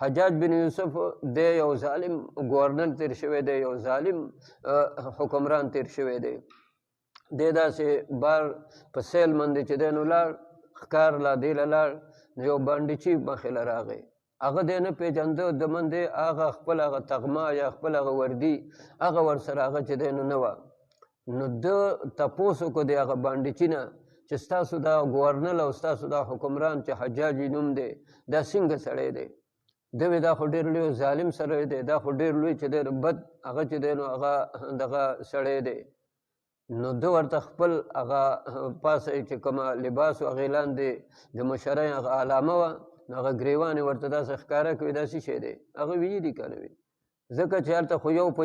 حجاج بن یوسف دی یو ظالم گورنر تیر شوی دی، یو ظالم حکمران تیر شوی دی. دی داسې بار په سیل باندې چې دی نو لاړ، ښکار لا دی له لاړ، نو یو بانډچي مخې له راغی. هغه دی نه پېژانده، د من دی هغه خپل هغه تغمه یا خپل هغه وردي هغه ورسره هغه چې دی نو نه وه. نو ده تپوس وکړو د هغه بانډچي نه چې ستاسو دا ګورنر او ستاسو دا حکمران چې حجاج نوم دی دا څنګه سړی دی؟ ده وی دا خو ډېر لوی ظالم سړی دی، دا خو ډېر لوی چې دی بد هغه چې دی نو هغه دغه سړی دی. نو ده ورته خپل هغه پاسه چې کومه لباس و هغې لاندې د مشرۍ هغه علامه وه، نو هغه ګریوان یې ورته داسې ښکاره کړي دا څه شی دی؟ هغه ویلي دي که نه وي؟ ځکه چې هلته خو یو په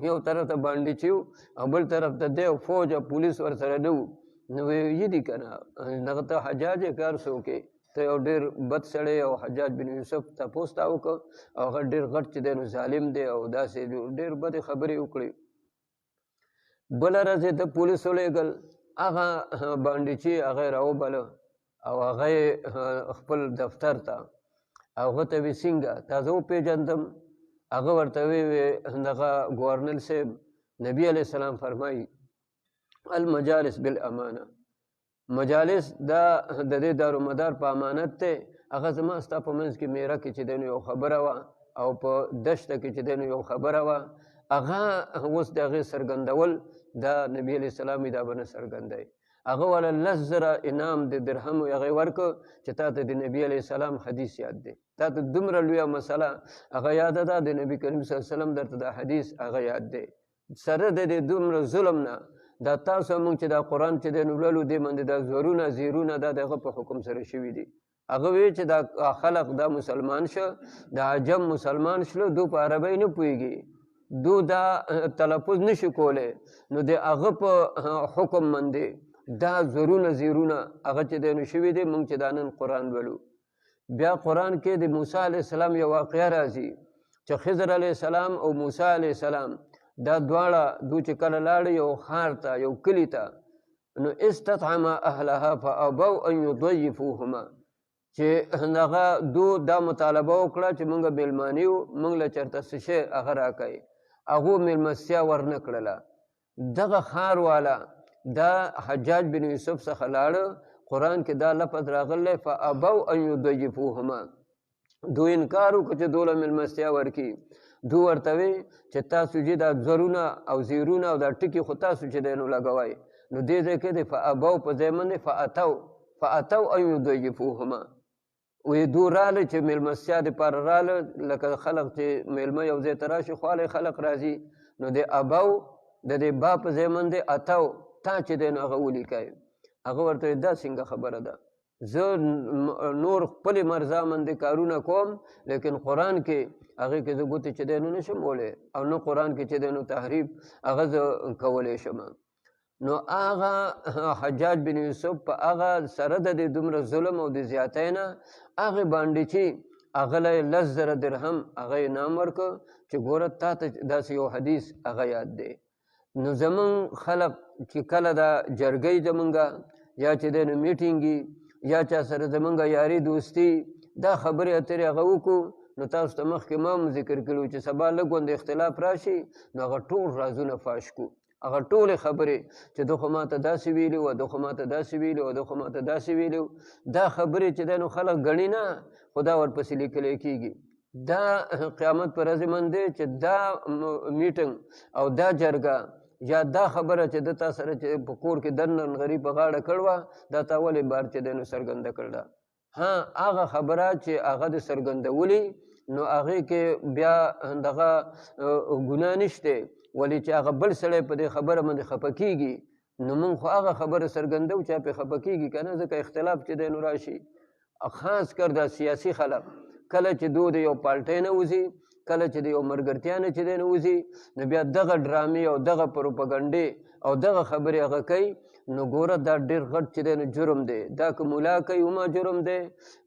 یو طرف ته بانډچي و او بل طرف ته دی او فوج او پولیس ورسره نه وو. نو ویلي دي که نه دغه ته حجاج یې کار څه وکړې؟ ته یو ډېر بد سړی او حجاج بن یوسف تپوس تا وکړه او هغه ډېر غټ چې دی نو ظالم دی او داسې ډېر بدې خبرې وکړې. بله ورځ یې ته پولیس ولېږل، هغه بانډچي هغه یې راوبله او هغه یې خپل دفتر ته، هغه ته وی څنګه تا زه وپېژندم؟ هغه ورته وی دغه ګورنر صاحب نبي علیه السلام فرمایي المجالس بالامانه، مجالس دا د دې دارومدار په امانت دی. هغه زما ستا په منځ کې میره کې چې دی نو یو خبره وه او په دشته کې چې دی نو یو خبره وه، هغه اوس د هغې څرګندول دا نبي علیه السلام دا به نه څرګندوي. هغه والا 10,000 انعام د درهم هغې ورکړه چې تا ته د نبي علیه السلام حدیث یاد دی، تا ته دومره لویه مسله هغه یاده ده، د نبي کریم صلی الله علیه وسلم درته دا حدیث هغه یاد دی. سره د دې دومره ظلم نه دا تاسو مونږ چې دا قرآن چې دی نو لولو دې باندې دا زورونه زیرونه دا د هغه په حکم سره شوي دي. هغه وی چې دا خلق دا مسلمان شه، دا عجم مسلمان شلو، دو په عربی نه پوهېږي، دو دا تلفظ نشي کولی، نو د هغه په حکم باندې دا زورونه زیرونه هغه چې دی نو شوي دي. مونږ چې دا نن قرآن لولو، بیا قرآن کې د موسی علیه السلام یو واقعه راځي چې خضر علیه السلام او موسی علیه السلام دا دواړه دو چې کله لاړه یو ښار ته یو کلي ته، نو استطعم اهلها فابوا ان یضیفوهما، چې هغه دو دا مطالبه وکړه چې مونږ میلمانه یو، مونږ له چېرته څه شی هغه راکوئ، هغو میلمستیا ورنه کړله. دغه ښار والا دا حجاج بن یوسف څخه لاړه، قرآن کې دا لفظ راغلی فابوا ان یضیفوهما، دو انکار وکړه چې دو له میلمستیا ورکړي. دو ورته وی چې تاسو چې دا زرونه او زیرونه او دا ټکي خو تاسو چې دی نو لګوئ، نو دې ځای کې د فابوا په ځای باندې فاتوا ان یضیفوهما. وی دو راله چې میلمستیا دپاره راله، لکه خلق چې میلمه یو ځای ته راشي خوالی خلق راځي، نو د ابو د دې با په ځای باندې اتو تا چې دی نو هغه ولیکئ. هغه ورته دا څنګه خبره ده؟ زه نور خپلې مرضا باندې کارونه کوم، لیکن قرآن کې هغې کې زه ګوتې چې دی نو نشم ولی، او نه قرآن کې چې دی نو تحریف هغه زه کولی شم. نو هغه حجاج بن یوسف په هغه سره د دې دومره ظلم او د زیاتۍ نه هغې بانډچي هغه له 10,000 درهم هغه انعام ورکړه چې ګوره تا ته داسې یو حدیث هغه یاد دی. نو زمونږ خلق چې کله دا جرګۍ زمونږه یا چې دی نو میټینګي یا چا سره زمونږ یاري دوستي دا خبرې اترې هغه وکړو، نو تاسو ته مخکې ما هم ذکر کړي چې سبا لږ غوندې اختلاف راشي، نو هغه ټول رازونه فاش کړو، هغه ټولې خبرې چې ده خو ما ته داسې ویلي وه، ده خو ما ته داسې ویلي وه، ده خو ما ته داسې ویلي وه، دا خبرې چې دی نو خلک ګڼي نه، خو دا ورپسې لیکلی کېږي. دا قیامت په ورځې باندې چې دا میټنګ او دا جرګه یا دا خبره چې د تا سره چې په کور کې دنن غری په غاړه کړوه، دا تا ولې بار چې دی نو څرګنده کړله. ها هغه خبره چې هغه د څرګندولي نو هغې کې بیا دغه ګناه نشته، ولې چې هغه بل سړی په دې خبره باندې خفه کېږي، نو موږ خو هغه خبره څرګندو چې پرې خفه کېږي که نه، ځکه اختلاف چې دی نو راشي. خاص کر دا سیاسي خلک کله چې دو د یو پالټۍ نه وځي، کله چې د یو ملګرتیا نه چې دی نو وځي، نو بیا دغه ډرامې او دغه پروپګنډې او دغه خبرې هغه کوي. نو ګوره دا ډېر غټ چې دی نو جرم دی، دا که ملا کوي هم جرم دی،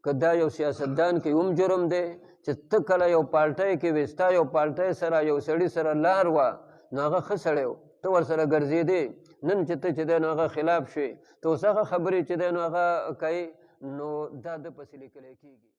که دا یو سیاستدان کوي هم جرم دی، چې ته کله یو پالټۍ کې وې، ستا یو پالټۍ سره یو سړي سره لار وه، نو هغه ښه سړی و، ته ورسره ګرځېدې، نن چې ته چې دی نو هغه خلاف شوې، ته اوس هغه خبرې چې دی نو هغه کوي، نو دا ده پسې لیکلی کېږي.